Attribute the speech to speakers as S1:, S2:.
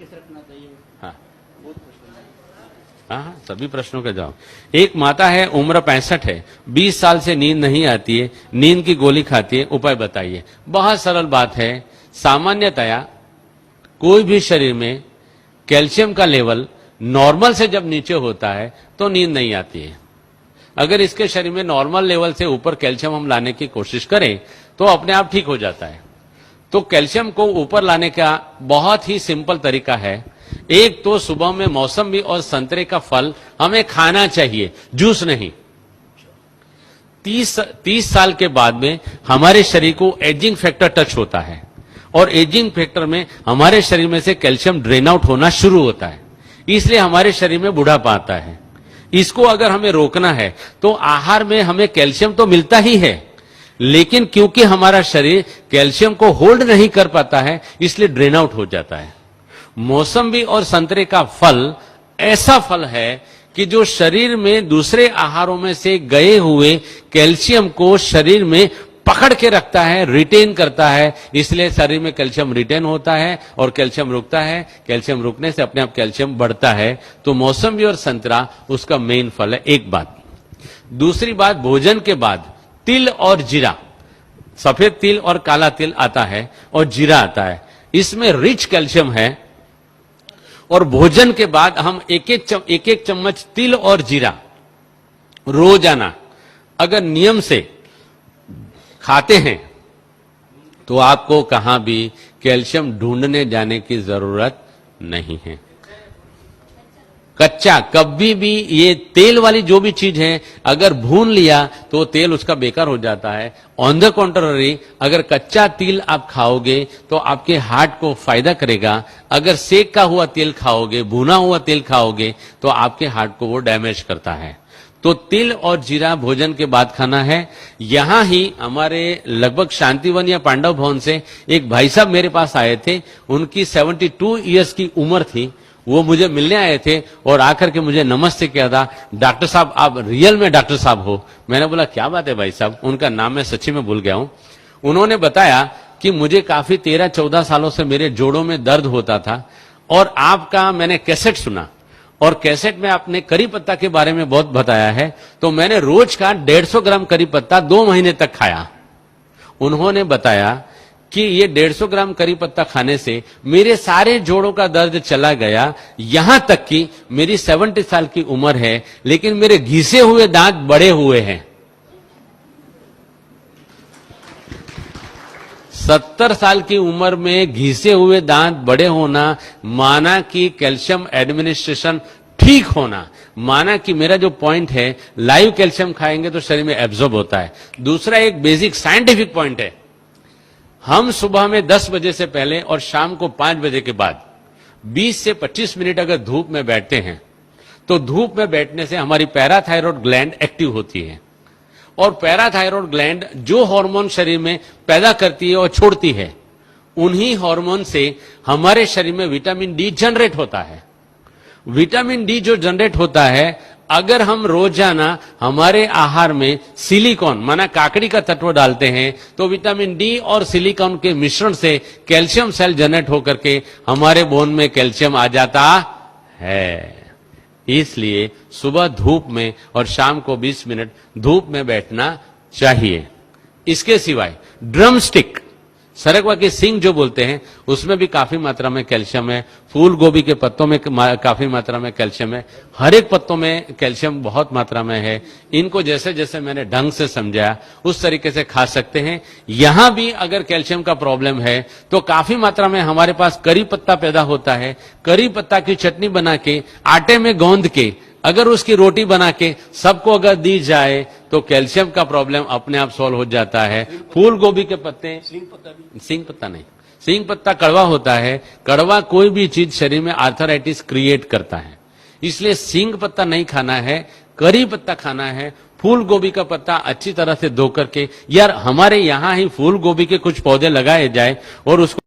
S1: कैसे रखना चाहिए?
S2: हाँ
S1: बहुत प्रश्न है।
S2: हाँ, सभी प्रश्नों का जवाब। एक माता है, उम्र 65 है, 20 साल से नींद नहीं आती है, नींद की गोली खाती है, उपाय बताइए। बहुत सरल बात है। सामान्यतया कोई भी शरीर में कैल्शियम का लेवल नॉर्मल से जब नीचे होता है तो नींद नहीं आती है। अगर इसके शरीर में नॉर्मल लेवल से ऊपर कैल्शियम हम लाने की कोशिश करें तो अपने आप ठीक हो जाता है। तो कैल्शियम को ऊपर लाने का बहुत ही सिंपल तरीका है। एक तो सुबह में मौसमी और संतरे का फल हमें खाना चाहिए, जूस नहीं। 30 साल के बाद में हमारे शरीर को एजिंग फैक्टर टच होता है और एजिंग फैक्टर में हमारे शरीर में से कैल्शियम ड्रेन आउट होना शुरू होता है, इसलिए हमारे शरीर में बुढ़ापा आता है। इसको अगर हमें रोकना है तो आहार में हमें कैल्शियम तो मिलता ही है, लेकिन क्योंकि हमारा शरीर कैल्शियम को होल्ड नहीं कर पाता है इसलिए ड्रेन आउट हो जाता है। मौसम्बी और संतरे का फल ऐसा फल है कि जो शरीर में दूसरे आहारों में से गए हुए कैल्शियम को शरीर में पकड़ के रखता है, रिटेन करता है, इसलिए शरीर में कैल्शियम रिटेन होता है और कैल्शियम रुकता है। कैल्शियम रुकने से अपने आप कैल्शियम बढ़ता है। तो मौसम्बी और संतरा उसका मेन फल है। एक बात। दूसरी बात, भोजन के बाद तिल और जीरा, सफेद तिल और काला तिल आता है और जीरा आता है, इसमें रिच कैल्शियम है। और भोजन के बाद हम एक एक चम्मच तिल और जीरा रोजाना अगर नियम से खाते हैं तो आपको कहां भी कैल्शियम ढूंढने जाने की जरूरत नहीं है। कच्चा कभी भी ये तेल वाली जो भी चीज है अगर भून लिया तो तेल उसका बेकार हो जाता है। ऑन द कॉन्ट्ररी, अगर कच्चा तिल आप खाओगे तो आपके हार्ट को फायदा करेगा। अगर सेक का हुआ तेल खाओगे, भुना हुआ तेल खाओगे तो आपके हार्ट को वो डैमेज करता है। तो तिल और जीरा भोजन के बाद खाना है। यहां ही हमारे लगभग शांतिवन या पांडव भवन से एक भाई साहब मेरे पास आए थे। उनकी 72 इयर्स की उम्र थी। वो मुझे मिलने आए थे और आकर के मुझे नमस्ते किया था। डॉक्टर साहब, आप रियल में डॉक्टर साहब हो? मैंने बोला क्या बात है भाई साहब, उनका नाम मैं सच्ची में भूल गया हूं। उन्होंने बताया कि मुझे काफी 13-14 सालों से मेरे जोड़ों में दर्द होता था और आपका मैंने कैसेट सुना और कैसेट में आपने करी पत्ता के बारे में बहुत बताया है, तो मैंने रोज का 150 ग्राम करी पत्ता 2 महीने तक खाया। उन्होंने बताया कि ये 150 ग्राम करी पत्ता खाने से मेरे सारे जोड़ों का दर्द चला गया। यहां तक कि मेरी 70 साल की उम्र है लेकिन मेरे घिसे हुए दांत बड़े हुए हैं। 70 साल की उम्र में घिसे हुए दांत बड़े होना माना कि कैल्शियम एडमिनिस्ट्रेशन ठीक होना, माना कि मेरा जो पॉइंट है लाइव कैल्शियम खाएंगे तो शरीर में एब्जॉर्ब होता है। दूसरा एक बेसिक साइंटिफिक पॉइंट है, हम सुबह में 10 बजे से पहले और शाम को 5 बजे के बाद 20 से 25 मिनट अगर धूप में बैठते हैं तो धूप में बैठने से हमारी पैराथायरॉयड ग्लैंड एक्टिव होती है और पैराथायरॉयड ग्लैंड जो हार्मोन शरीर में पैदा करती है और छोड़ती है, उन्हीं हार्मोन से हमारे शरीर में विटामिन डी जनरेट होता है। विटामिन डी जो जनरेट होता है, अगर हम रोजाना हमारे आहार में सिलिकॉन माना काकड़ी का तत्व डालते हैं तो विटामिन डी और सिलिकॉन के मिश्रण से कैल्शियम सेल जनरेट होकर के हमारे बोन में कैल्शियम आ जाता है। इसलिए सुबह धूप में और शाम को 20 मिनट धूप में बैठना चाहिए। इसके सिवाय ड्रम स्टिक, सरगवा के सिंग जो बोलते हैं, उसमें भी काफी मात्रा में कैल्शियम है। फूल गोभी के पत्तों में काफी मात्रा में कैल्शियम है। हर एक पत्तों में कैल्शियम बहुत मात्रा में है। इनको जैसे जैसे मैंने ढंग से समझाया उस तरीके से खा सकते हैं। यहां भी अगर कैल्शियम का प्रॉब्लम है तो काफी मात्रा में हमारे पास करी पत्ता पैदा होता है। करी पत्ता की चटनी बना के आटे में गौंद के अगर उसकी रोटी बना के सबको अगर दी जाए तो कैल्शियम का प्रॉब्लम अपने आप सॉल्व हो जाता है। फूल गोभी के पत्ते, सिंग पत्ता नहीं, सिंग पत्ता कड़वा होता है। कड़वा कोई भी चीज शरीर में आर्थराइटिस क्रिएट करता है, इसलिए सिंग पत्ता नहीं खाना है, करी पत्ता खाना है। फूल गोभी का पत्ता अच्छी तरह से धो करके, यार हमारे यहां ही फूल गोभी के कुछ पौधे लगाए जाए और उसको